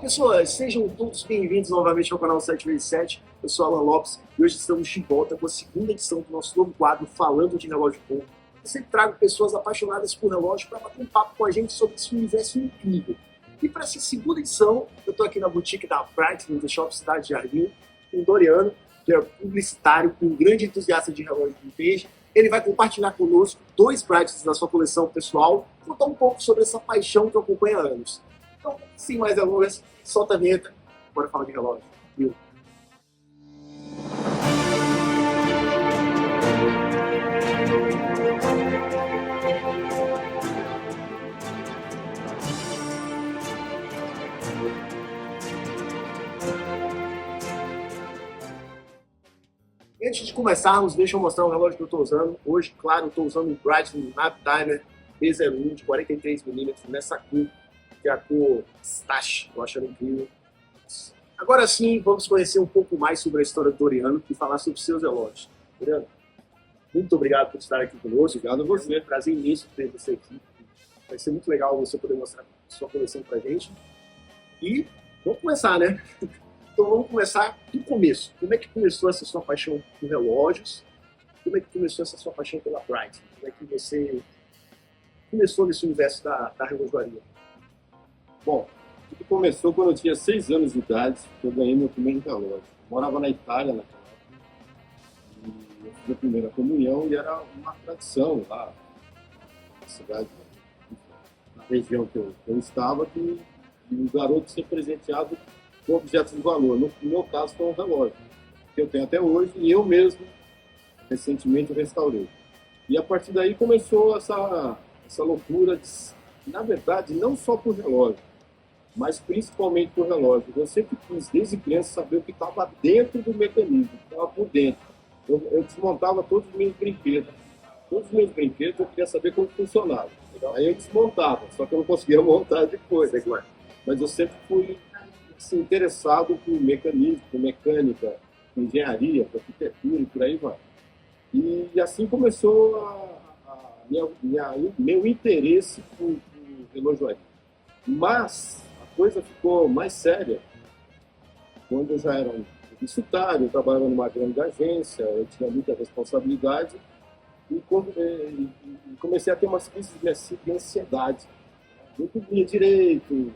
Pessoas, sejam todos bem-vindos novamente ao canal 7x7. Eu sou Alan Lopes e hoje estamos de volta com a segunda edição do nosso novo quadro Falando de Relógio Bom. Eu sempre trago pessoas apaixonadas por relógio para bater um papo com a gente sobre esse universo incrível. E para essa segunda edição, eu estou aqui na boutique da Bright, no Shop Cidade Jardim, com o Doriano, que é publicitário e um grande entusiasta de relógio vintage. Ele vai compartilhar conosco dois Brights da sua coleção pessoal, contar um pouco sobre essa paixão que acompanha há anos. Então, sem mais delongas, solta a vinheta, bora falar de relógio. Viu? Antes de começarmos, deixa eu mostrar o relógio que eu estou usando. Hoje, claro, eu estou usando um Breitling Map Timer B01 de 43mm nessa cor, que é a cor Stash, eu acho ela incrível. Agora sim, vamos conhecer um pouco mais sobre a história do Doriano e falar sobre seus relógios. Doriano, muito obrigado por estar aqui conosco. Obrigado a você. É um prazer imenso ter você aqui. Vai ser muito legal você poder mostrar sua coleção pra gente. E vamos começar, né? Então vamos começar do começo. Como é que começou essa sua paixão por relógios? Como é que começou essa sua paixão pela Bright? Como é que você começou nesse universo da relojoaria? Bom, tudo começou quando eu tinha 6 anos de idade, que eu ganhei meu primeiro relógio. Eu morava na Itália naquela época. E eu fiz a primeira comunhão e era uma tradição lá na cidade, na região que eu estava, que o garoto ser presenteado com objetos de valor. No meu caso foi um relógio, que eu tenho até hoje e eu mesmo recentemente restaurei. E a partir daí começou essa loucura, na verdade, não só por relógio, mas principalmente por relógio. Eu sempre quis, desde criança, saber o que estava dentro do mecanismo, o que estava por dentro. Eu desmontava todos os meus brinquedos. Todos os meus brinquedos eu queria saber como funcionava. Aí eu desmontava, só que eu não conseguia montar depois. Mas eu sempre fui assim, interessado por mecanismo, por mecânica, por engenharia, por arquitetura e por aí vai. E assim começou meu interesse por relojoaria. Mas a coisa ficou mais séria quando eu já era um publicitário, eu trabalhava numa grande agência, eu tinha muita responsabilidade e comecei a ter umas crises de ansiedade. Não comia direito,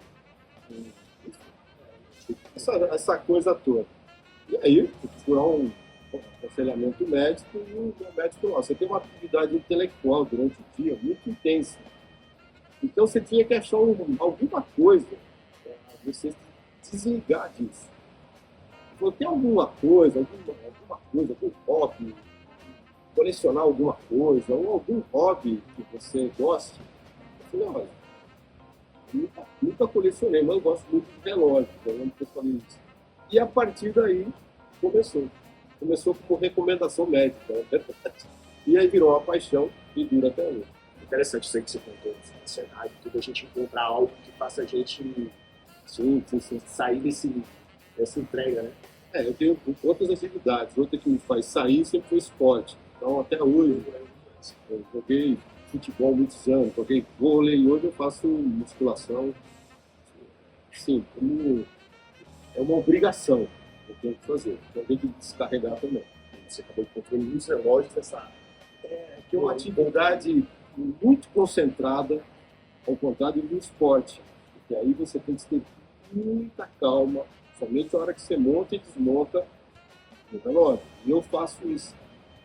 essa coisa toda. E aí eu fui procurar um aconselhamento médico e o meu médico falou: você tem uma atividade intelectual durante o dia muito intensa. Então você tinha que achar alguma coisa para você desligar disso. Ele falou: tem alguma coisa, algum hobby, colecionar alguma coisa, ou algum hobby que você goste? Eu falei: não, mas nunca colecionei, mas eu gosto muito de relógio. Eu lembro que eu falei isso. E a partir daí começou. Começou como recomendação médica, é verdade. E aí virou uma paixão e dura até hoje. Interessante isso aí que você contou, ansiedade, tudo, a gente encontrar algo que faça a gente sair dessa entrega, né? Eu tenho outras atividades, outra que me faz sair sempre foi esporte. Então até hoje eu joguei futebol há muitos anos, joguei vôlei e hoje eu faço musculação. Sim, como é uma obrigação que eu tenho que fazer, então eu tenho que descarregar também. Você acabou encontrando muitos relógios nessa... Que é uma atividade muito concentrada, ao contrário do esporte, porque aí você tem que ter muita calma, somente a hora que você monta e desmonta o relógio. E eu faço isso.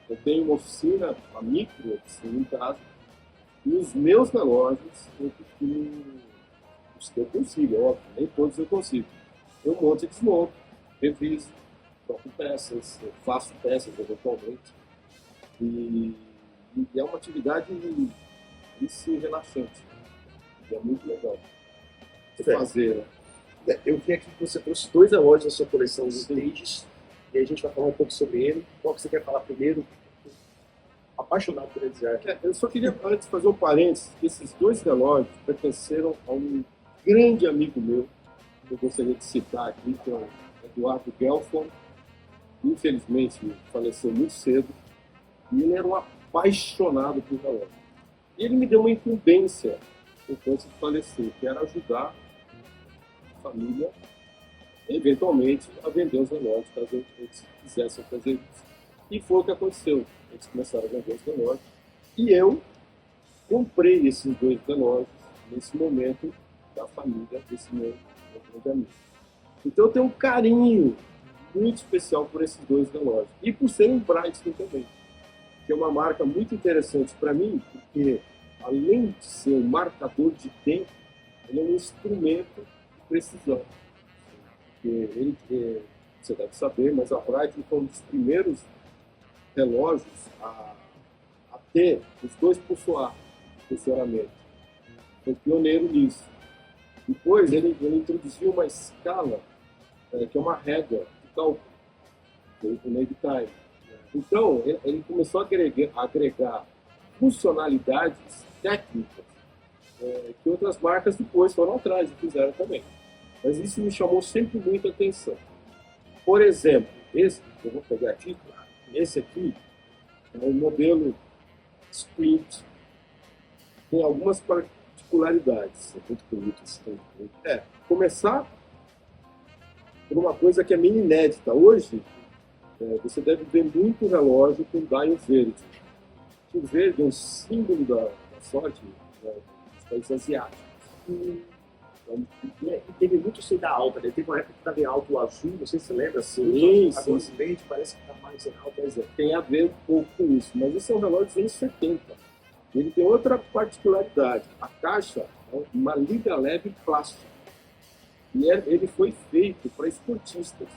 Eu tenho uma oficina, uma micro oficina em casa, e os meus relógios eu prefiro os que eu consigo, é óbvio, nem todos eu consigo. Eu monto e desmonto, reviso, troco peças, eu faço peças eventualmente. E é uma atividade relaxante. E é muito legal de fazer. Né? Eu vi aqui que você trouxe dois relógios da sua coleção de vintages, e a gente vai falar um pouco sobre ele. Qual que você quer falar primeiro? Apaixonado por eles já. Eu só queria antes fazer um parênteses. Esses dois relógios pertenceram a um grande amigo meu, que eu gostaria de citar aqui, que é o Eduardo Gelfon. Infelizmente faleceu muito cedo, e ele era um apaixonado por relógio. E ele me deu uma incumbência, enquanto de falecer, que era ajudar família, eventualmente, a vender os relógios, caso eles quisessem fazer isso. E foi o que aconteceu. Eles começaram a vender os relógios. E eu comprei esses 2 relógios nesse momento da família desse meu grande amigo. Então eu tenho um carinho muito especial por esses 2 relógios. E por serem Breitling também, que é uma marca muito interessante para mim, porque além de ser um marcador de tempo, ele é um instrumento de precisão. Porque você deve saber, mas a Breitling foi um dos primeiros relógios a ter os 2 funcionamento. Foi pioneiro nisso. Depois ele introduziu uma escala, que é uma régua de cálculo, o Navy Time. Então, ele começou a agregar funcionalidades técnicas que outras marcas depois foram atrás e fizeram também. Mas isso me chamou sempre muita atenção. Por exemplo, esse, eu vou pegar aqui, esse aqui é um modelo Sprint, tem algumas particularidades. É muito bonito esse tempo. Começar por uma coisa que é meio inédita. Hoje, você deve ver muito relógio com dial verde. O verde é um símbolo da sorte dos países asiáticos. E teve muito sem dar alta, né? Teve uma época que estava em alto o azul, não sei se você lembra, Sim, agora esse verde parece que está mais em alta. Tem a ver um pouco com isso, mas esse é um relógio dos anos 70. Ele tem outra particularidade. A caixa é uma liga leve plástica. E ele foi feito para esportistas.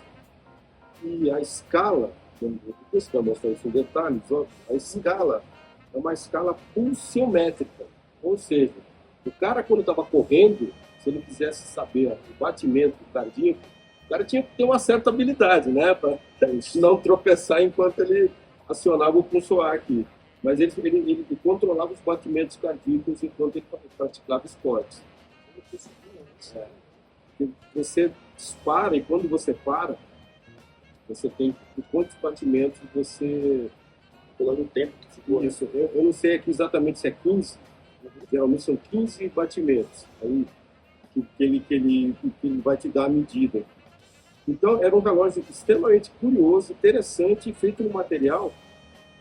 E a escala, depois que eu mostrar isso em detalhes, a escala é uma escala pulsiométrica. Ou seja, o cara quando estava correndo, se ele quisesse saber o batimento cardíaco, o cara tinha que ter uma certa habilidade, né? Para não tropeçar enquanto ele acionava o pulsoar aqui. Mas ele controlava os batimentos cardíacos enquanto ele praticava esportes. Você dispara e quando você para, você tem quantos batimentos você... Pulando o tempo que ficou. Isso, eu não sei aqui exatamente se é 15, geralmente são 15 batimentos aí, que ele vai te dar a medida. Então, era um relógio extremamente curioso, interessante, feito no material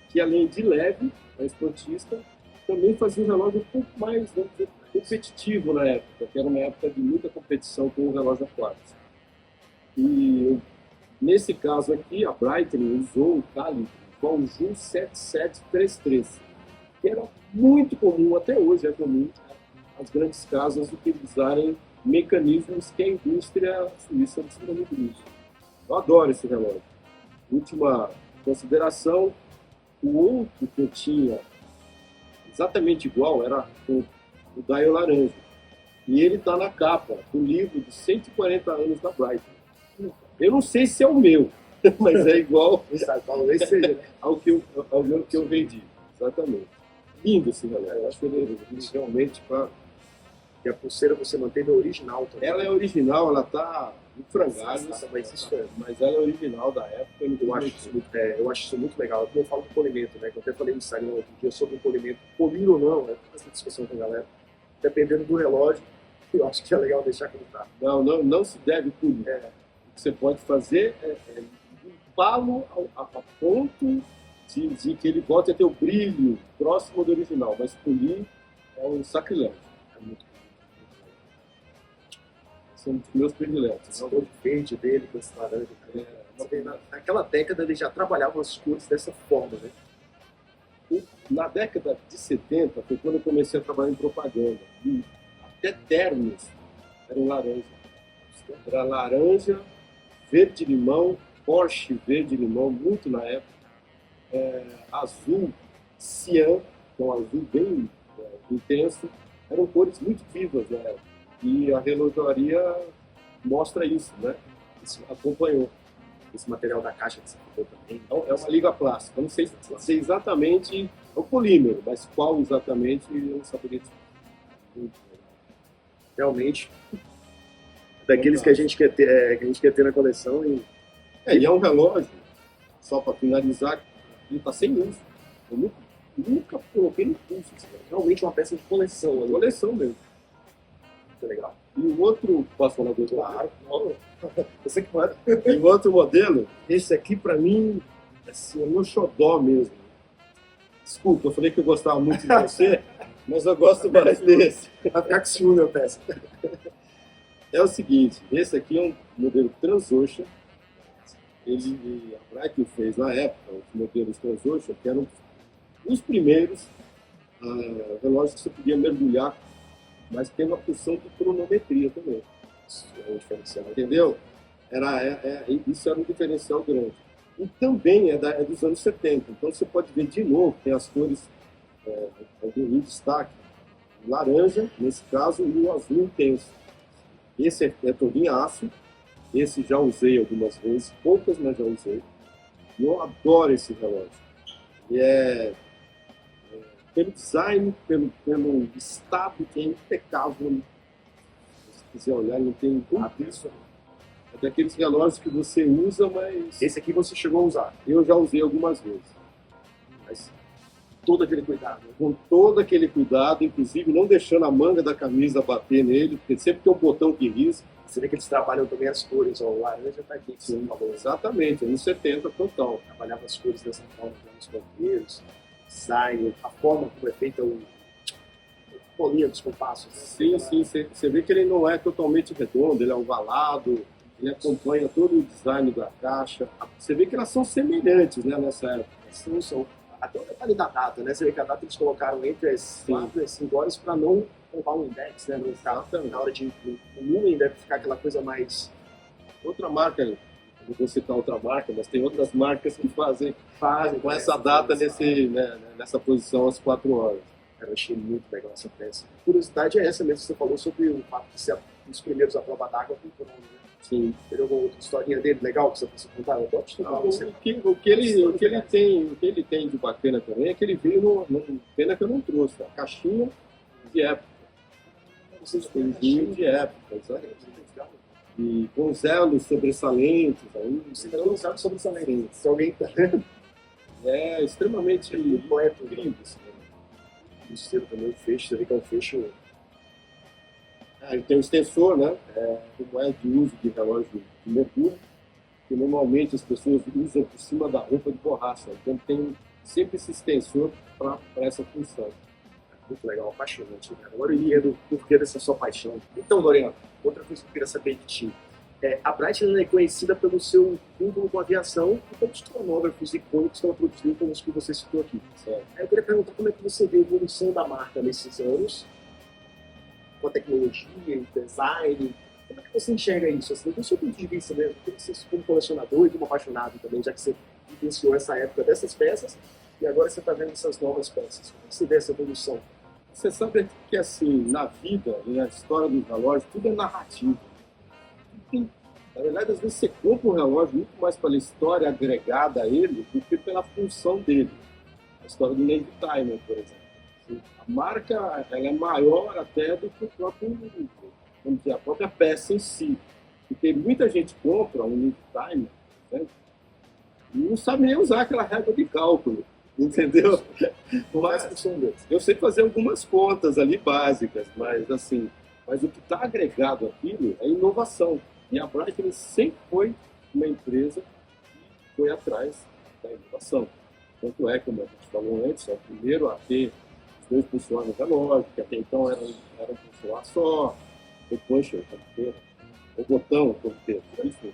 que, além de leve, a esportista, também fazia um relógio um pouco mais, vamos dizer, competitivo na época, que era uma época de muita competição com o relógio a quartzo. E, nesse caso aqui, a Breitling usou o calibre Baoju 7733, que era muito comum, até hoje é comum, as grandes casas utilizarem mecanismos que a indústria suíça desenvolveu isso. Eu adoro esse relógio. Última consideração, o outro que eu tinha exatamente igual era o dial laranja. E ele está na capa do livro de 140 anos da Breitling. Eu não sei se é o meu, mas é igual ao que eu vendi. Exatamente. Lindo esse relógio. Eu acho que ele realmente para... E a pulseira você manteve original também. Ela é original, ela está em frangalhos, mas ela é original da época. Eu acho isso muito legal. Eu falo do polimento, né? Que eu até falei no Instagram outro dia sobre o polimento. Polir ou não, essa discussão com a galera. Dependendo do relógio, eu acho que é legal deixar como está. Não se deve polir. O que você pode fazer é limpá-lo a ponto de que ele volte a ter o brilho próximo do original, mas polir é um sacrilégio. É muito são os meus prediletos. O cor verde dele com esse laranja. Naquela década ele já trabalhava as cores dessa forma, né? Na década de 70 foi quando eu comecei a trabalhar em propaganda. E até ternos eram laranja. Era laranja, verde-limão, Porsche verde-limão, muito na época. Azul, cian, que é um azul bem intenso. Eram cores muito vivas na época. E a relojaria mostra isso, né? Isso acompanhou. Esse material da caixa que você falou também. Então, é uma liga plástica. Eu não sei exatamente o polímero, mas qual exatamente eu não saberia dizer. Realmente, daqueles que a gente quer ter na coleção. E é um relógio, só para finalizar, ele está sem uso. Eu nunca coloquei no pulso. Realmente uma peça de coleção. Coleção mesmo. Muito legal. E o outro, posso falar do outro? Claro. Não. Você que manda. E o outro modelo, esse aqui pra mim, assim, é meu xodó mesmo. Desculpa, eu falei que eu gostava muito de você, mas eu gosto mais desse. Vai ficar com ciúme, eu peço. É o seguinte, esse aqui é um modelo Transocean. A Breitling fez na época os modelos Transocean, que eram os primeiros relógios que você podia mergulhar, mas tem uma função de cronometria também. Isso é um diferencial. Entendeu? Isso era um diferencial grande. E também é dos anos 70. Então você pode ver de novo, tem as cores em destaque. O laranja, nesse caso, e o azul intenso. Esse é todo em aço. Esse já usei algumas vezes, poucas, mas já usei. E eu adoro esse relógio. E pelo design, pelo estado, que é impecável. Se quiser olhar, não tem nada disso. É daqueles relógios que você usa, mas Esse aqui você chegou a usar. eu já usei algumas vezes. Mas todo aquele cuidado. Com todo aquele cuidado, inclusive não deixando a manga da camisa bater nele, porque sempre tem um botão que risca. Você vê que eles trabalham também as cores. Ó, o laranja tá aqui, que você falou. Exatamente, anos 70 total. Trabalhava as cores dessa forma, nos ponteiros, design, a forma como é feita o bolinha dos compassos. Sim, sim, você vê que ele não é totalmente redondo, ele é ovalado, ele acompanha todo o design da caixa. Você vê que elas são semelhantes, né, nessa época. São até o detalhe da data, né? Você vê que a data eles colocaram entre as 4 e as 5 horas para não roubar o index, né? Não ficar na hora de o número deve ficar aquela coisa mais. Outra marca, não vou citar outra marca, mas tem outras marcas que fazem com essa data nessa posição às 4 horas. Eu achei muito legal essa peça. A curiosidade é essa mesmo que você falou sobre o fato de ser um dos primeiros à prova d'água com o nome, né? Sim. Teve alguma outra historinha dele legal que você possa contar? Eu gosto de estudar você. O que ele tem de bacana também é que ele veio pena que eu não trouxe, a caixinha de época. Coisinho de época, exatamente. E com os elos sobressalentes aí. Você ainda não sabe sobre essa lei. Se alguém está vendo, É extremamente completo. incrível. Assim. O selo também, o fecho, você vê que é um fecho. Ele tem um extensor, né? Como é de uso de relógio de mercúrio, que normalmente as pessoas usam por cima da roupa de borracha. Então tem sempre esse extensor para essa função. Muito legal, apaixonante. Né? Agora eu entendo o porquê dessa sua paixão. Então, Lorena, outra coisa que eu queria saber de ti. A Breitling é conhecida pelo seu vínculo com a aviação e pelos cronógrafos icônicos que ela produziu, como os que você citou aqui. Certo. Eu queria perguntar como é que você vê a evolução da marca nesses anos, com a tecnologia, o design. Como é que você enxerga isso? Assim, do seu ponto de vista mesmo, como você, como colecionador e como apaixonado também, já que você vivenciou essa época dessas peças e agora você está vendo essas novas peças. Como você vê essa evolução? Você sabe que assim, na vida e na história dos relógios, tudo é narrativo. Na verdade, às vezes você compra um relógio muito mais pela história agregada a ele do que pela função dele. A história do Navy Timer, por exemplo. A marca ela é maior até do que o próprio, vamos dizer, a própria peça em si. Porque muita gente compra um Navy Timer, né, e não sabe nem usar aquela régua de cálculo. Entendeu? Mas eu sei fazer algumas contas ali básicas, mas o que está agregado àquilo é inovação. E a Breitling sempre foi uma empresa que foi atrás da inovação. Tanto é, como a gente falou antes, é o primeiro a ter os dois funcionários no relógio, que até então era um funcionário só, o puncher, o botão, enfim.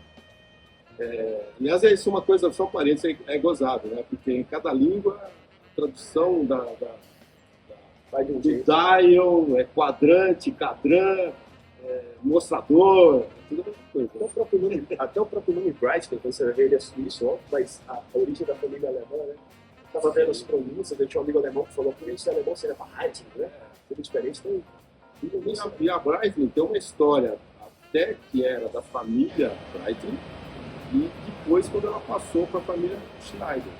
Aliás, isso é uma coisa, só parênteses, é gozado, né? Porque em cada língua, a tradução do dial, quadrante, cadran, mostrador, tudo a mesma coisa. Até o próprio nome Breitling, quando você vê ele é suíço, mas a origem da família alemã, né? Eu estava vendo as pronúncias, eu tinha um amigo alemão que falou que isso é alemão seria para Breitling, né? Tudo diferente, então... E a Breitling tem uma história até que era da família Breitling, e depois quando ela passou para a família Schneider,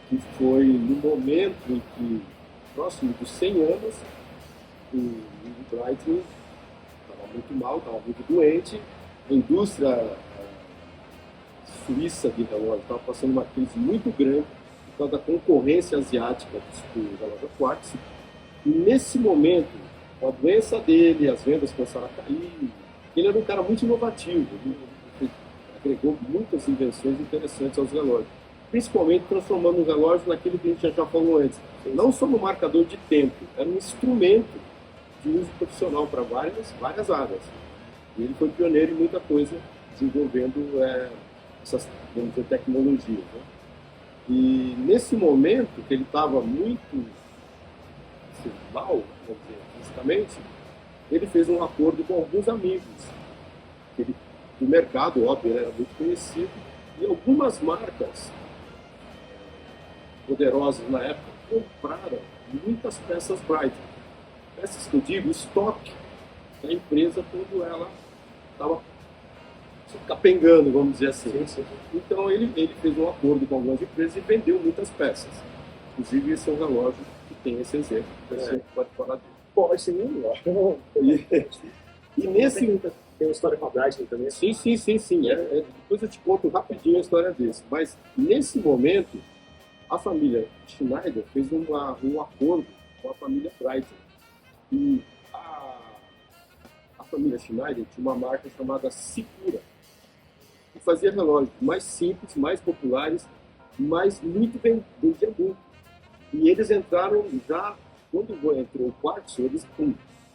que foi no momento em que, próximo dos 100 anos, o Breitling estava muito mal, estava muito doente, a indústria suíça de relógio estava passando uma crise muito grande por causa da concorrência asiática do relógio quartzo, e nesse momento Com a doença dele, as vendas começaram a cair. Ele era um cara muito inovativo, ele agregou muitas invenções interessantes aos relógios, principalmente transformando o relógio naquilo que a gente já falou antes, não só no marcador de tempo, era um instrumento de uso profissional para várias áreas. E ele foi pioneiro em muita coisa, desenvolvendo essas, vamos dizer, tecnologias. Né? E nesse momento, que ele estava muito mal, vamos dizer, fisicamente, ele fez um acordo com alguns amigos do mercado, óbvio, ele era muito conhecido, e algumas marcas poderosas na época compraram muitas peças Breitling. Peças que eu digo, estoque da empresa quando ela estava capengando, vamos dizer assim. Sim. Então ele fez um acordo com algumas empresas e vendeu muitas peças. Inclusive esse é um relógio que tem esse exemplo, você pode falar dele. Pode sim, eu E nesse... Tem uma história com a Breitling também. Sim. Depois eu te conto rapidinho a história desse. Mas nesse momento, a família Schneider fez um acordo com a família Breitling. E a família Schneider tinha uma marca chamada Secura, que fazia relógios mais simples, mais populares, mas vendia muito. E eles entraram já, quando entrou o Quartzo, eles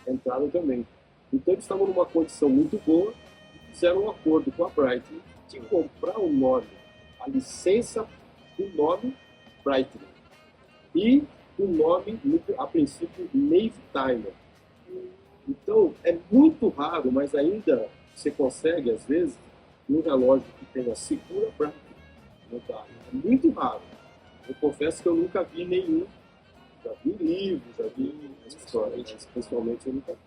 entraram também. Então eles estavam numa condição muito boa e fizeram um acordo com a Breitling de comprar o nome, a licença do nome Breitling e o nome, a princípio, Navy Timer. Então é muito raro, mas ainda você consegue, às vezes, um relógio que tenha Secura Breitling. É muito raro. Eu confesso que eu nunca vi nenhum. Já vi livros, já vi histórias, mas pessoalmente eu nunca vi.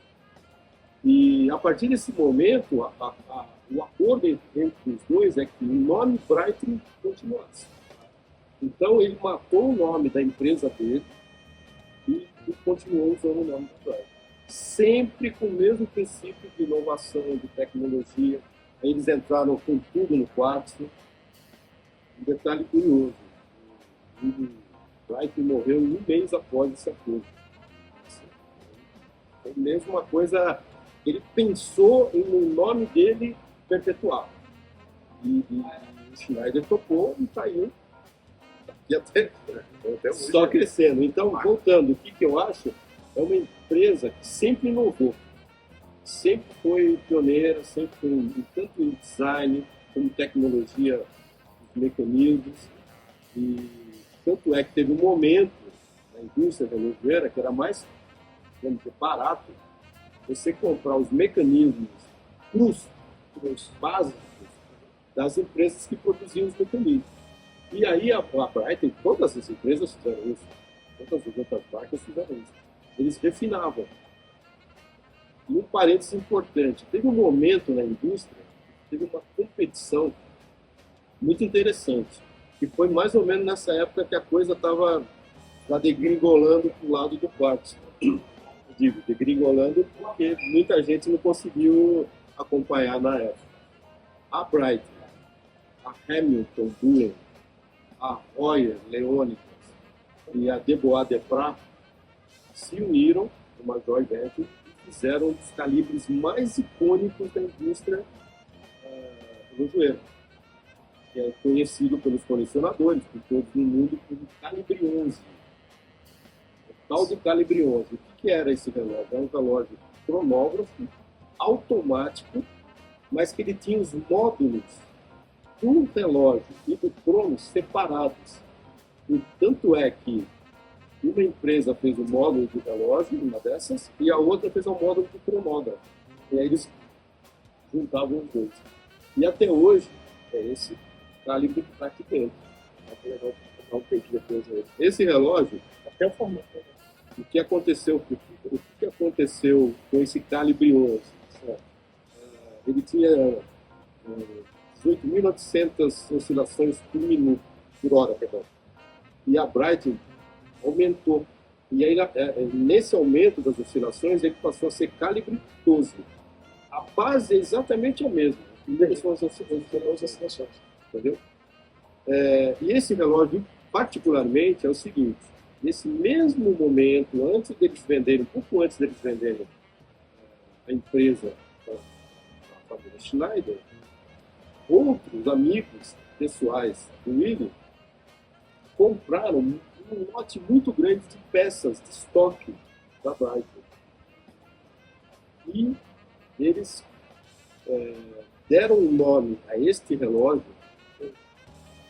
E a partir desse momento, o acordo entre os dois é que o nome Breitling continuasse. Então ele matou o nome da empresa dele e continuou usando o nome da Breitling. Sempre com o mesmo princípio de inovação, de tecnologia. Eles entraram com tudo no Quartzo. Um detalhe curioso, o Breitling morreu um mês após esse acordo. Foi mesmo uma coisa... Ele pensou em o nome dele perpetuar. E o Schneider topou e está aí. E até só crescendo. Então, voltando, o que eu acho? É uma empresa que sempre inovou. Sempre foi pioneira, sempre foi tanto em design como tecnologia dos mecanismos. E tanto é que teve um momento na indústria da relojoeira que era mais, vamos dizer, barato você comprar os mecanismos os básicos das empresas que produziam os mecanismos. E aí a Breitling, todas as empresas fizeram isso, todas as outras marcas fizeram isso. Eles refinavam. E um parênteses importante, teve um momento na indústria, teve uma competição muito interessante, que foi mais ou menos nessa época que a coisa estava degringolando para o lado do Quartzo. Digo, degringolando porque muita gente não conseguiu acompanhar na época. A Breitling, a Hamilton Bullen, a Royer Leônicas e a Debois Deprat se uniram numa joint venture e fizeram um dos calibres mais icônicos da indústria relojoeira, que é conhecido pelos colecionadores, por todos no mundo, como Calibre 11. O tal do Calibre 11. O que era esse relógio? Era um relógio cronógrafo, automático, mas que ele tinha os módulos do relógio e do crono separados. E tanto é que uma empresa fez o módulo do relógio, uma dessas, e a outra fez o módulo do cronógrafo. E aí eles juntavam os dois. E até hoje, é esse calibre que está aqui dentro. Esse relógio, até o formato. O que aconteceu com esse calibre 11? Ele tinha 18.900 oscilações por hora, perdão. E a Breitling aumentou. E aí, nesse aumento das oscilações, ele passou a ser calibre 12. A base é exatamente a mesma. São as oscilações. Entendeu? E esse relógio, particularmente, é o seguinte. nesse mesmo momento, antes deles venderem, um pouco antes deles venderem a empresa para a família Schneider, outros amigos pessoais do William compraram um lote muito grande de peças de estoque da Breitling. E eles deram um nome a este relógio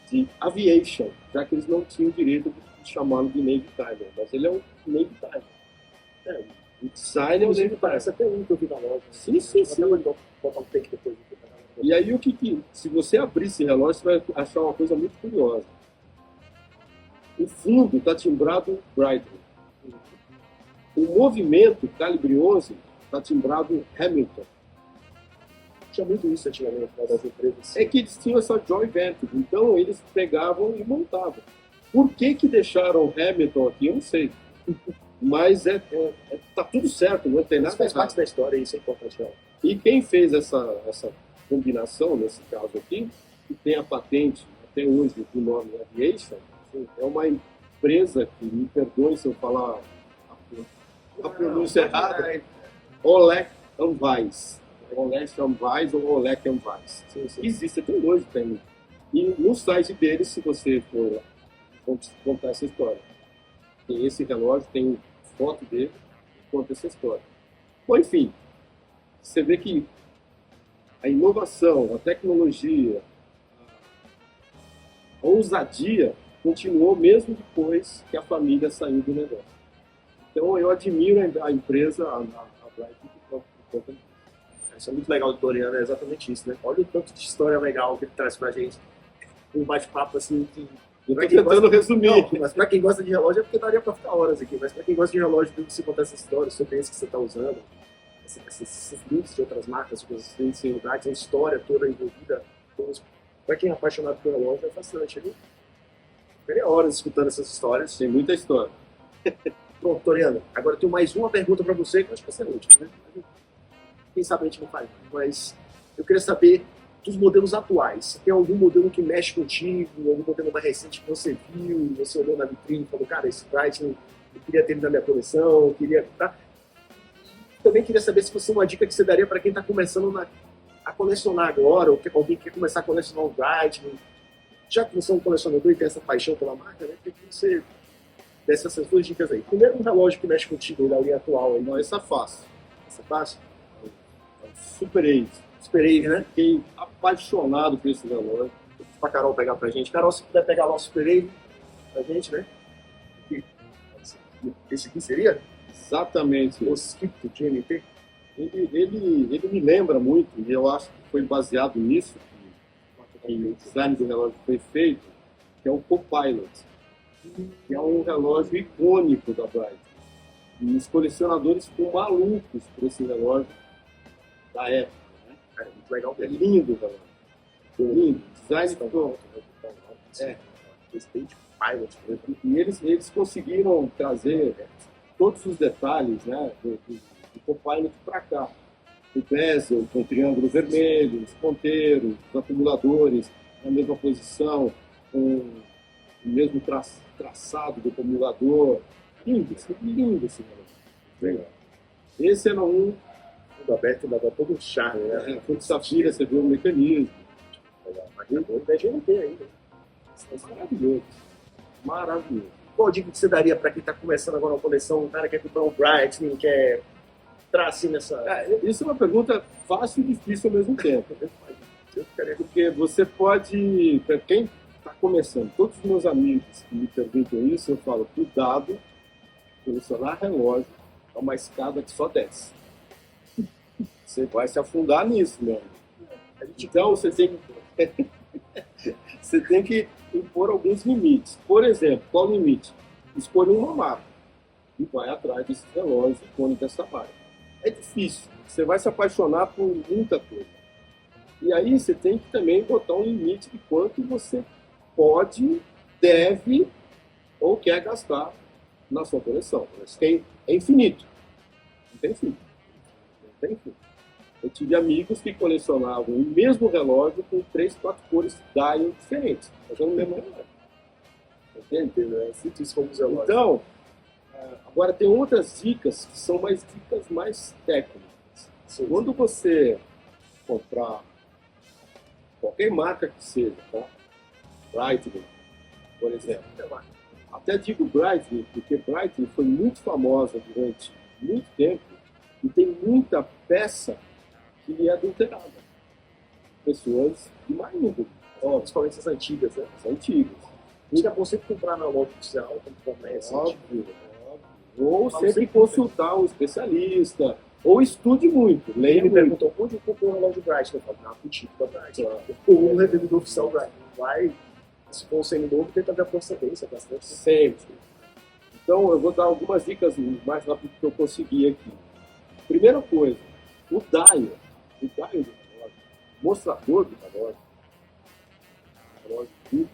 de Aviation, já que eles não tinham direito de chamá-lo de Navy Timer, mas ele é um Navy Timer. O design é um Navy Timer. Parece até um que eu vi na loja. Sim, sim, sim. Vou botar um take depois. E aí, se você abrir esse relógio, você vai achar uma coisa muito curiosa. O fundo está timbrado Breitling. O movimento calibre 11 está timbrado Hamilton. Tinha muito isso antigamente, né, das empresas. É que eles tinham essa joint venture, então eles pegavam e montavam. Por que deixaram Hamilton aqui, eu não sei. Mas tá tudo certo, não tem nada Isso faz errado. parte da história, isso é importante. Não. E quem fez essa combinação, nesse caso aqui, que tem a patente até hoje do nome Aviation, é uma empresa que, me perdoe se eu falar a pronúncia errada, Oleg Weiss. Oleg Weiss ou Oleg Weiss. Existe até hoje também. E no site deles, se você for contar essa história, tem esse relógio, tem foto dele, conta essa história. Bom, enfim, você vê que a inovação, a tecnologia, a ousadia continuou mesmo depois que a família saiu do negócio. Então eu admiro a empresa, a Breitling, por conta disso. Isso é muito legal do Doriano, é exatamente isso, né? Olha o tanto de história legal que ele traz pra gente. Um bate-papo assim que... Eu tô tentando resumir. Não, mas pra quem gosta de relógio é porque daria pra ficar horas aqui, mas pra quem gosta de relógio, tem que se contar essa história sobre esse que você tá usando, esses links de outras marcas, coisas assim, lugares, a história toda envolvida. Pra quem é apaixonado por relógio, é fascinante, viu? Ficaria horas escutando essas histórias. Tem muita história. Pronto, Doriano, agora eu tenho mais uma pergunta pra você, que eu acho que vai ser última, né? Quem sabe a gente não faz, mas eu queria saber dos modelos atuais. Se tem algum modelo que mexe contigo, algum modelo mais recente que você viu, você olhou na vitrine e falou, cara, esse Breitling eu queria ter ele na minha coleção, eu queria... Tá? Também queria saber se você tem uma dica que você daria para quem está começando a colecionar agora, ou alguém que quer começar a colecionar o Breitling. Já que você é um colecionador e tem essa paixão pela marca, né? Queria que você desse essas duas dicas aí. Primeiro, um relógio que mexe contigo, da linha atual aí. Não, essa é fácil. Essa é fácil? Super 8. Super 8, né? Fiquei apaixonado por esse relógio. Pra Carol pegar pra gente. Carol, se puder pegar lá o Super 8 pra gente, né? Esse aqui seria? Exatamente. O Skip do GMT. Ele me lembra muito, e eu acho que foi baseado nisso que o design do relógio foi feito, que é o Copilot, que é um relógio icônico da Breitling. E os colecionadores ficam malucos por esse relógio da época. Né? É muito legal. É lindo o relógio. Lindo. Design ficou... State Pilot. E eles conseguiram trazer todos os detalhes, né, do Copilot para cá. O bezel com triângulo vermelho, os ponteiros, os acumuladores na mesma posição, com o mesmo traçado do acumulador. Lindo esse relógio. Legal. Esse era um... Tudo aberto, dá todo um charme, né? Fundo de safira, você vê o mecanismo. Legal. Mas da GMT ainda. É maravilhoso. Maravilhoso. Qual dica que você daria para quem está começando agora uma coleção, um cara quer comprar um Breitling, quer entrar assim nessa... Isso é uma pergunta fácil e difícil ao mesmo tempo. Porque você pode, para quem está começando, todos os meus amigos que me perguntam isso, eu falo, cuidado, colecionar relógio é uma escada que só desce. Você vai se afundar nisso, meu amigo. Então você tem que impor alguns limites. Por exemplo, qual o limite? Escolha uma marca e vai atrás desses relógios icônicos dessa marca. É difícil, você vai se apaixonar por muita coisa. E aí você tem que também botar um limite de quanto você pode, deve ou quer gastar na sua coleção. É infinito. Não tem fim. Não tem fim. Eu tive amigos que colecionavam o mesmo relógio com 3, 4 cores dial diferentes. Eu já não lembro mais nada. Entende? Eu sinto isso como relógio. Então, agora tem outras dicas que são mais dicas mais técnicas. Quando você comprar qualquer marca que seja, tá? Breitling, por exemplo. Até digo Breitling, porque Breitling foi muito famosa durante muito tempo e tem muita peça que é adulterada. Pessoas de má índole. Principalmente as antigas, né? As antigas. Acho que é bom sempre comprar na loja oficial, quando começa. Óbvio. Ou sempre consultar um especialista. Ou estude muito, leia Ele me muito. perguntou onde eu comprei um relógio Bright. Eu falei, na boutique da Bright. Ou um revendedor oficial Bright. Vai, se for um semi-novo, tenta ver a procedência bastante. Sempre. Então, eu vou dar algumas dicas mais rápido que eu consegui aqui. Primeira coisa, o dial do relógio, o mostrador do relógio duplo,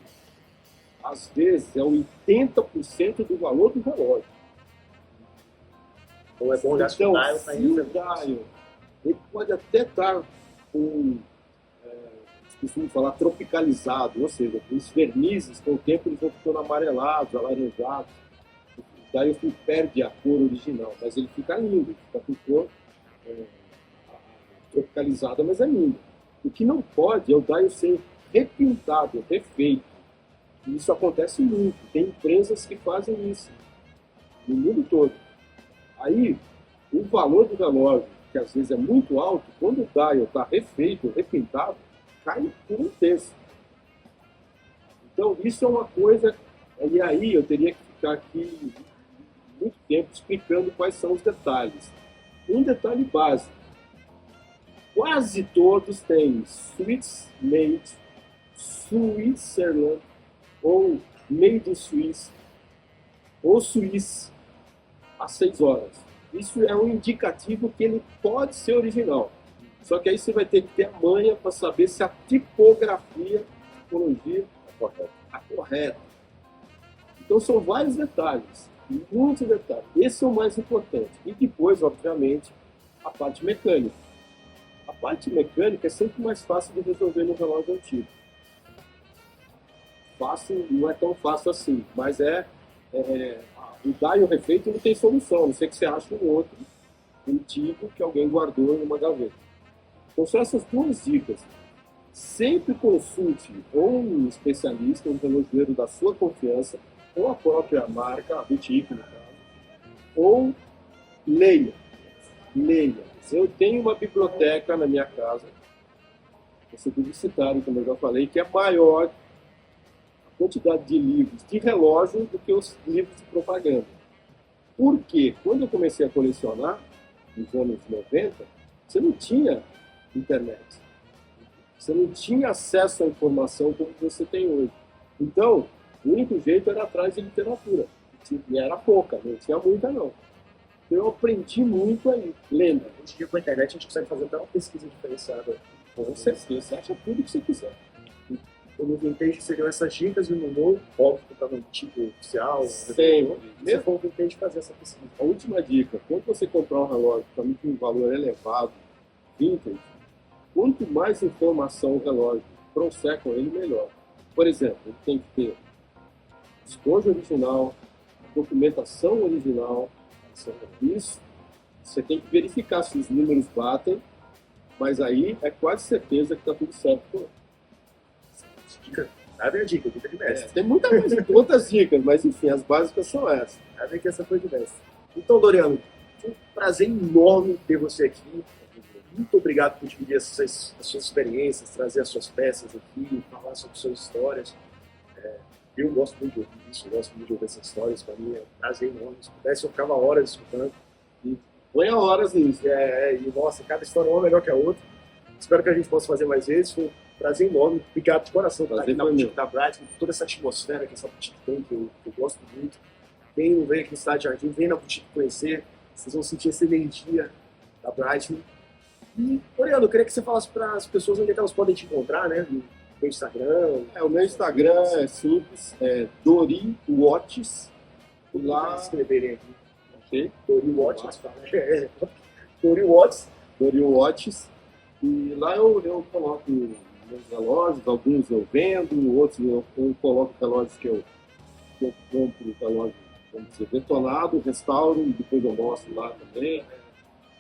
às vezes é 80% do valor do relógio. Então é bom olhar se o dial está se o dial, ele pode até estar com, costumo falar, tropicalizado, ou seja, os vernizes, com o tempo eles vão ficando amarelados, alaranjados. O dial perde a cor original, mas ele fica lindo, fica com cor tropicalizada, mas é lindo. O que não pode é o dial ser repintado, refeito. E isso acontece muito. Tem empresas que fazem isso no mundo todo. Aí, o valor do relógio, que às vezes é muito alto, quando o dial está refeito, repintado, cai por um terço. Então, isso é uma coisa... E aí, eu teria que ficar aqui muito tempo explicando quais são os detalhes. Um detalhe básico. Quase todos têm Swiss Made, Switzerland, ou Made in Swiss, ou Suíça, às 6 horas. Isso é um indicativo que ele pode ser original. Só que aí você vai ter que ter a manha para saber se a tipografia, a tipologia está correta. Então são vários detalhes, muitos detalhes. Esse é o mais importante. E depois, obviamente, a parte mecânica. A parte mecânica é sempre mais fácil de resolver no relógio antigo. Fácil, não é tão fácil assim, mas o dial refeito não tem solução, a não ser que você ache um outro antigo que alguém guardou em uma gaveta. Então são essas duas dicas. Sempre consulte ou um especialista, um relojoeiro da sua confiança, ou a própria marca, a boutique no caso, ou leia. Eu tenho uma biblioteca na minha casa, eu sou publicitário, como eu já falei, que é maior a quantidade de livros de relógio do que os livros de propaganda. Por quê? Quando eu comecei a colecionar, nos anos 90, você não tinha internet. Você não tinha acesso à informação como você tem hoje. Então, o único jeito era atrás de literatura. E era pouca, não tinha muita não. Eu aprendi muito aí, lendo. Hoje em dia, com a internet, a gente consegue fazer até uma pesquisa diferenciada. Com certeza, você acha tudo que você quiser. No Vintage seriam essas dicas e no novo, óbvio que está no tipo oficial. Sempre. Se for o Vintage, fazer essa pesquisa. A última dica, quando você comprar um relógio para mim com um valor elevado, vintage, quanto mais informação o relógio trouxer com ele, melhor. Por exemplo, ele tem que ter escojo original, documentação original. Isso, você tem que verificar se os números batem, mas aí é quase certeza que está tudo certo com ele. Dica, nada é dica de mestre. Tem muitas outras dicas, mas enfim, as básicas são essas. Nada que essa foi de mestre. Então, Doriano, foi um prazer enorme ter você aqui. Muito obrigado por dividir as suas experiências, trazer as suas peças aqui, falar sobre suas histórias. Eu gosto muito de ouvir isso, eu gosto muito de ouvir essas histórias. Para mim é um prazer enorme. Se pudesse, eu ficava horas escutando. E põe horas nisso. E nossa, cada história é uma melhor que a outra. Espero que a gente possa fazer mais vezes. Foi um prazer enorme. Obrigado de coração por estar aqui na boutique da Bright, com toda essa atmosfera que essa boutique tem, que eu gosto muito. Quem não vem aqui no Cidade Jardim, vem na boutique conhecer. Vocês vão sentir essa energia da Bright. E, Doriano, eu queria que você falasse para as pessoas onde é que elas podem te encontrar, né? No Instagram. O meu Instagram é simples, é Dori Watches. Lá escreverem aqui. Ok? Dori Watches. Dori Watches. Dori Watches. E lá eu coloco meus relógios, alguns eu vendo, outros eu coloco relógios que eu que eu compro o relógio, vamos dizer, detonado, restauro, e depois eu mostro lá também.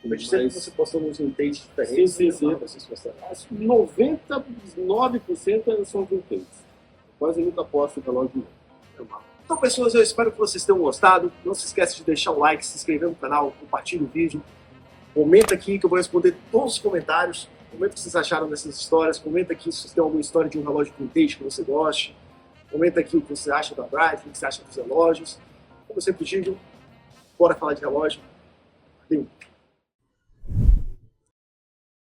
Eu sempre que você postou uns vintage diferentes. Sim, sim, sim. Vocês postaram. 99% são vintage. Quase nunca posto relógio novo. Então, pessoas, eu espero que vocês tenham gostado. Não se esqueça de deixar o like, se inscrever no canal, compartilhe o vídeo. Comenta aqui que eu vou responder todos os comentários. Comenta o que vocês acharam dessas histórias. Comenta aqui se vocês têm alguma história de um relógio vintage que você goste. Comenta aqui o que você acha da Bright, o que você acha dos relógios. Como eu sempre digo, bora falar de relógio. Valeu!